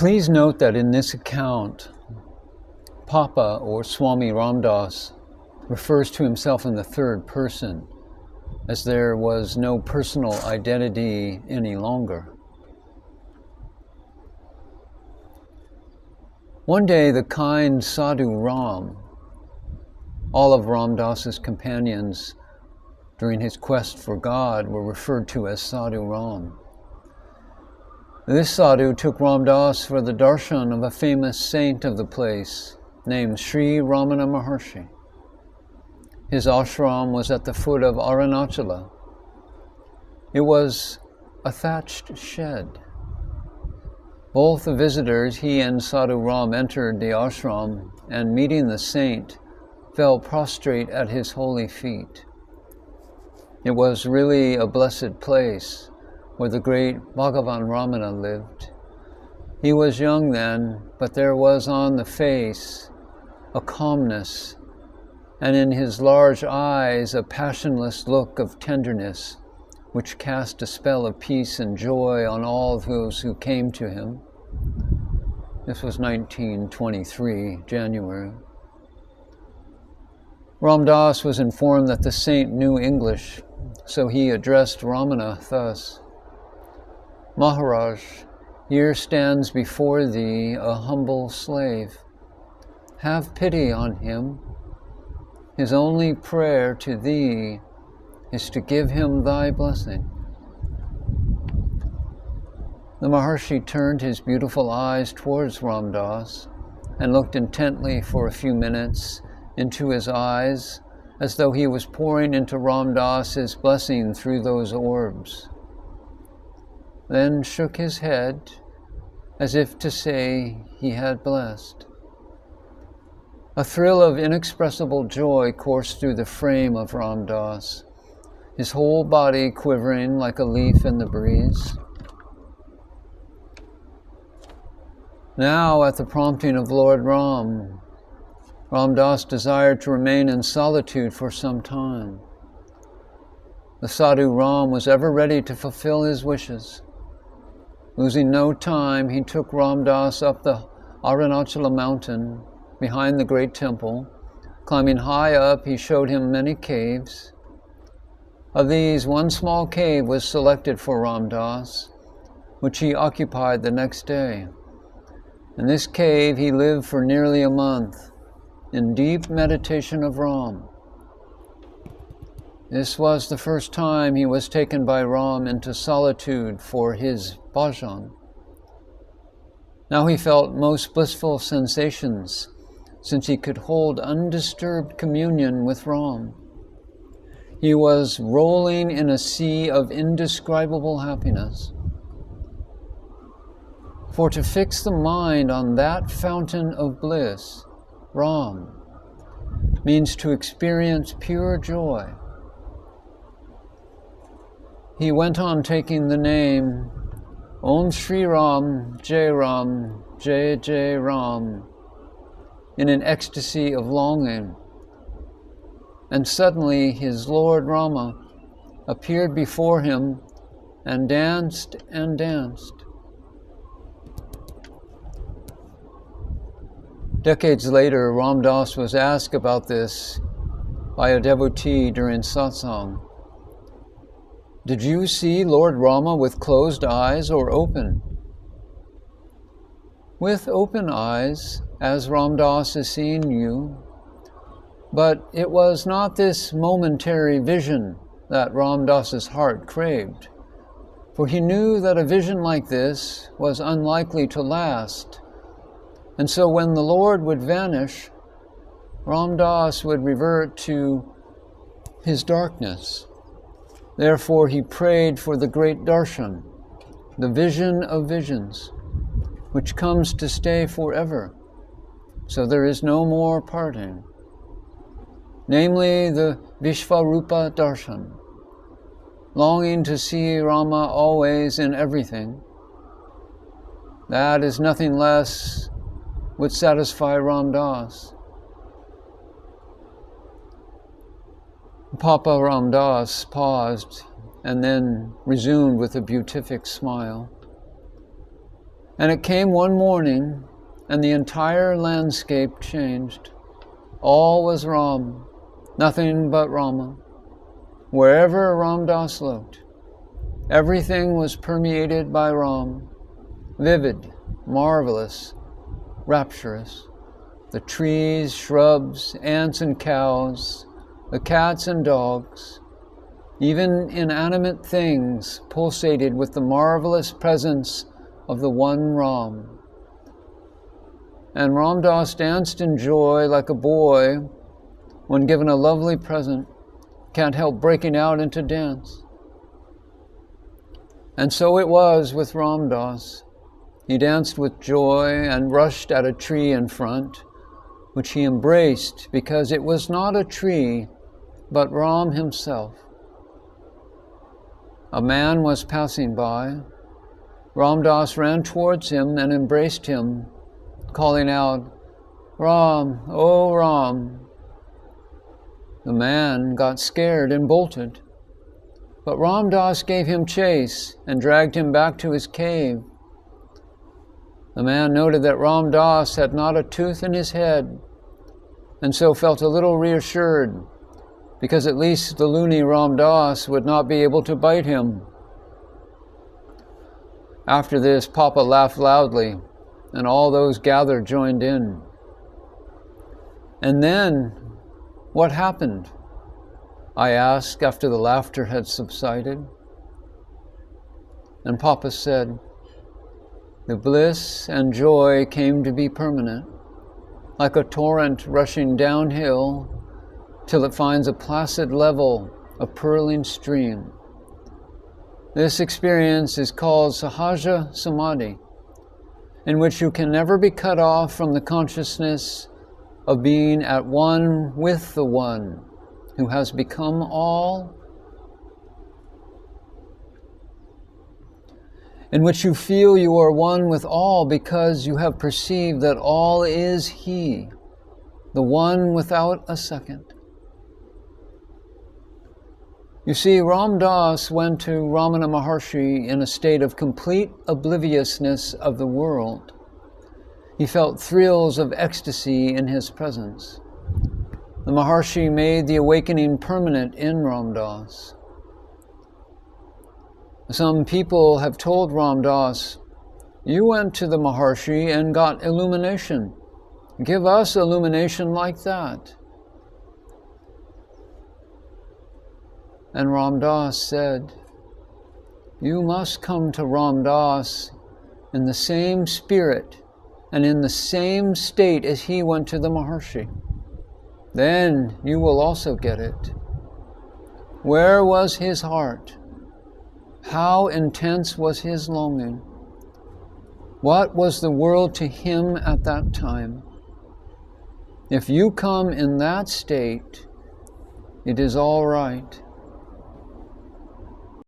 Please note that in this account, Papa, or Swami Ramdas, refers to himself in the third person, as there was no personal identity any longer. One day, the kind Sadhu Ram, all of Ramdas's companions during his quest for God were referred to as Sadhu Ram. This sadhu took Ramdas for the darshan of a famous saint of the place named Sri Ramana Maharshi. His ashram was at the foot of Arunachala. It was a thatched shed. Both the visitors, he and Sadhu Ram, entered the ashram and, meeting the saint, fell prostrate at his holy feet. It was really a blessed place where the great Bhagavan Ramana lived. He was young then, but there was on the face a calmness, and in his large eyes a passionless look of tenderness, which cast a spell of peace and joy on all those who came to him. This was 1923, January. Ramdas was informed that the saint knew English, so he addressed Ramana thus: "Maharaj, here stands before thee a humble slave. Have pity on him. His only prayer to thee is to give him thy blessing." The Maharshi turned his beautiful eyes towards Ramdas and looked intently for a few minutes into his eyes, as though he was pouring into Ramdas his blessing through those orbs. Then shook his head as if to say he had blessed. A thrill of inexpressible joy coursed through the frame of Ramdas, his whole body quivering like a leaf in the breeze. Now, at the prompting of Lord Ram, Ramdas desired to remain in solitude for some time. The Sadhu Ram was ever ready to fulfill his wishes. Losing no time, he took Ramdas up the Arunachala mountain behind the great temple. Climbing high up, he showed him many caves. Of these, one small cave was selected for Ramdas, which he occupied the next day. In this cave he lived for nearly a month, in deep meditation of Ram. This was the first time he was taken by Ram into solitude for his bhajan. Now he felt most blissful sensations, since he could hold undisturbed communion with Ram. He was rolling in a sea of indescribable happiness. For to fix the mind on that fountain of bliss, Ram, means to experience pure joy. He went on taking the name Om Shri Ram, Jai Ram, Jai Jai Ram, in an ecstasy of longing. And suddenly his Lord Rama appeared before him and danced and danced. Decades later, Ramdas was asked about this by a devotee during satsang. "Did you see Lord Rama with closed eyes or open?" "With open eyes, as Ramdas is seeing you. But it was not this momentary vision that Ramdas's heart craved, for he knew that a vision like this was unlikely to last. And so when the Lord would vanish, Ramdas would revert to his darkness. Therefore he prayed for the great darshan, the vision of visions, which comes to stay forever, so there is no more parting. Namely, the Vishvarupa darshan, longing to see Rama always in everything. That is nothing less would satisfy Ramdas." Papa Ramdas paused and then resumed with a beatific smile. And it came one morning, and the entire landscape changed. All was Ram, nothing but Rama. Wherever Ramdas looked, everything was permeated by Ram, vivid, marvelous, rapturous. The trees, shrubs, ants and cows, the cats and dogs, even inanimate things pulsated with the marvelous presence of the one Ram. And Ramdas danced in joy like a boy when given a lovely present, can't help breaking out into dance. And so it was with Ramdas. He danced with joy and rushed at a tree in front, which he embraced because it was not a tree, but Ram himself. A man was passing by. Ramdas ran towards him and embraced him, calling out, "Ram, oh Ram." The man got scared and bolted, but Ramdas gave him chase and dragged him back to his cave. The man noted that Ramdas had not a tooth in his head, and so felt a little reassured, because at least the loony Ramdas would not be able to bite him. After this, Papa laughed loudly, and all those gathered joined in. And then, what happened? I asked after the laughter had subsided. And Papa said, the bliss and joy came to be permanent, like a torrent rushing downhill till it finds a placid level, a purling stream. This experience is called Sahaja Samadhi, in which you can never be cut off from the consciousness of being at one with the one who has become all, in which you feel you are one with all because you have perceived that all is He, the one without a second. You see, Ramdas went to Ramana Maharshi in a state of complete obliviousness of the world. He felt thrills of ecstasy in his presence. The Maharshi made the awakening permanent in Ramdas. Some people have told Ramdas, "You went to the Maharshi and got illumination. Give us illumination like that." And Ramdas said, "You must come to Ramdas in the same spirit and in the same state as he went to the Maharshi. Then you will also get it." Where was his heart? How intense was his longing? What was the world to him at that time? If you come in that state, it is all right.